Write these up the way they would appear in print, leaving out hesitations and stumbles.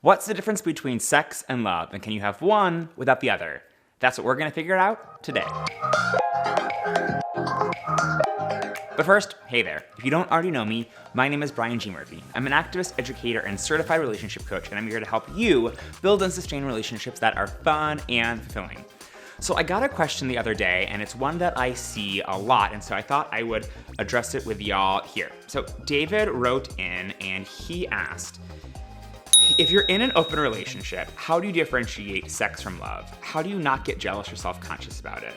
What's the difference between sex and love, and can you have one without the other? That's what we're gonna figure out today. But first, hey there. If you don't already know me, my name is Brian G. Murphy. I'm an activist, educator, and certified relationship coach, and I'm here to help you build and sustain relationships that are fun and fulfilling. So I got a question the other day, and it's one that I see a lot, and so I thought I would address it with y'all here. So David wrote in, and he asked, if you're in an open relationship, how do you differentiate sex from love? How do you not get jealous or self-conscious about it?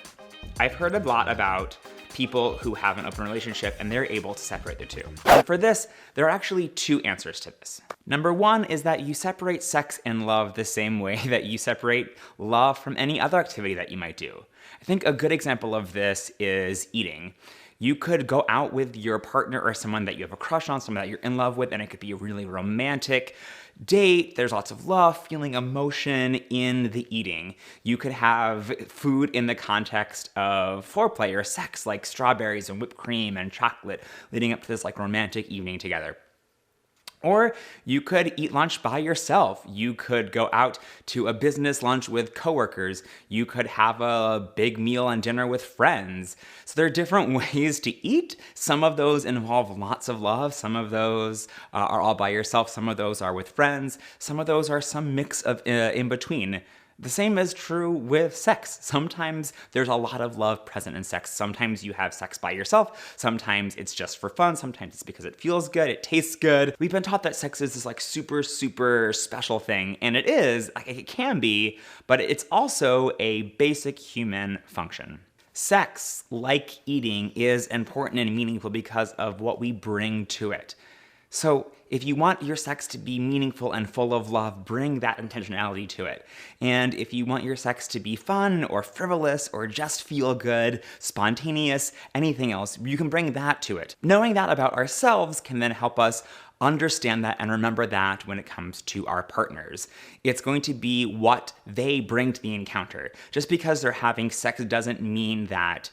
I've heard a lot about people who have an open relationship and they're able to separate the two. And for this, there are actually two answers to this. Number one is that you separate sex and love the same way that you separate love from any other activity that you might do. I think a good example of this is eating. You could go out with your partner or someone that you have a crush on, someone that you're in love with, and it could be a really romantic date. There's lots of love, feeling, emotion in the eating. You could have food in the context of foreplay or sex, like strawberries and whipped cream and chocolate, leading up to this like romantic evening together. Or you could eat lunch by yourself. You could go out to a business lunch with coworkers. You could have a big meal and dinner with friends. So there are different ways to eat. Some of those involve lots of love. Some of those are all by yourself. Some of those are with friends. Some of those are some mix of in between. The same is true with sex. Sometimes there's a lot of love present in sex. Sometimes you have sex by yourself. Sometimes it's just for fun. Sometimes it's because it feels good, it tastes good. We've been taught that sex is this like super special thing, and it is, like it can be, but it's also a basic human function. Sex, like eating, is important and meaningful because of what we bring to it. So if you want your sex to be meaningful and full of love, bring that intentionality to it. And if you want your sex to be fun or frivolous or just feel good, spontaneous, anything else, you can bring that to it. Knowing that about ourselves can then help us understand that and remember that when it comes to our partners. It's going to be what they bring to the encounter. Just because they're having sex doesn't mean that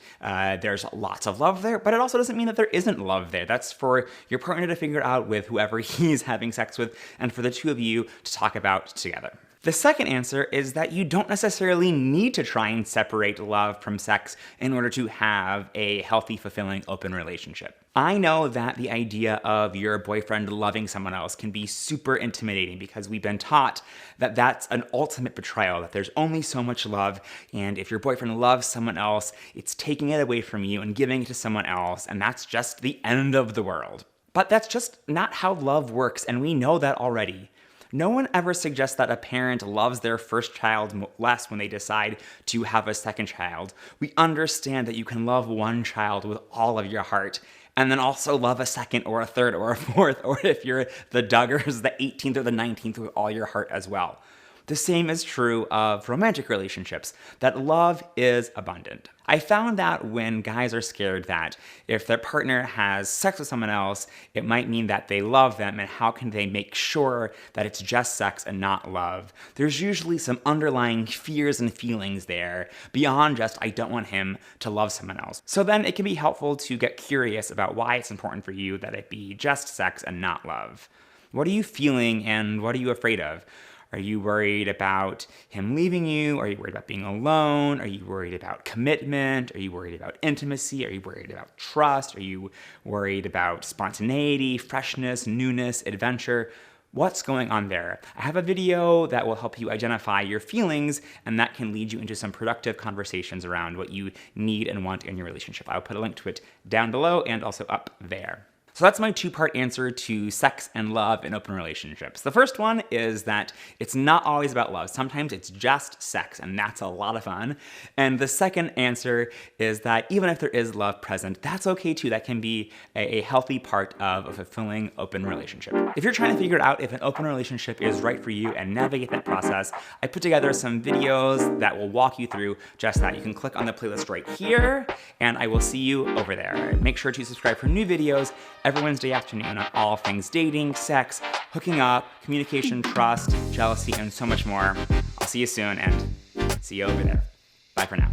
there's lots of love there, but it also doesn't mean that there isn't love there. That's for your partner to figure out with whoever he's having sex with and for the two of you to talk about together. The second answer is that you don't necessarily need to try and separate love from sex in order to have a healthy, fulfilling, open relationship. I know that the idea of your boyfriend loving someone else can be super intimidating because we've been taught that that's an ultimate betrayal, that there's only so much love, and if your boyfriend loves someone else, it's taking it away from you and giving it to someone else, and that's just the end of the world. But that's just not how love works, and we know that already. No one ever suggests that a parent loves their first child less when they decide to have a second child. We understand that you can love one child with all of your heart, and then also love a second or a third or a fourth, or if you're the Duggars, the 18th or the 19th with all your heart as well. The same is true of romantic relationships, that love is abundant. I found that when guys are scared that if their partner has sex with someone else, it might mean that they love them, and how can they make sure that it's just sex and not love? There's usually some underlying fears and feelings there beyond just, I don't want him to love someone else. So then it can be helpful to get curious about why it's important for you that it be just sex and not love. What are you feeling and what are you afraid of? Are you worried about him leaving you? Are you worried about being alone? Are you worried about commitment? Are you worried about intimacy? Are you worried about trust? Are you worried about spontaneity, freshness, newness, adventure? What's going on there? I have a video that will help you identify your feelings, and that can lead you into some productive conversations around what you need and want in your relationship. I'll put a link to it down below and also up there. So that's my two-part answer to sex and love in open relationships. The first one is that it's not always about love. Sometimes it's just sex, and that's a lot of fun. And the second answer is that even if there is love present, that's okay too. That can be a healthy part of a fulfilling open relationship. If you're trying to figure out if an open relationship is right for you and navigate that process, I put together some videos that will walk you through just that. You can click on the playlist right here, and I will see you over there. Make sure to subscribe for new videos every Wednesday afternoon on all things dating, sex, hooking up, communication, trust, jealousy, and so much more. I'll see you soon, and see you over there. Bye for now.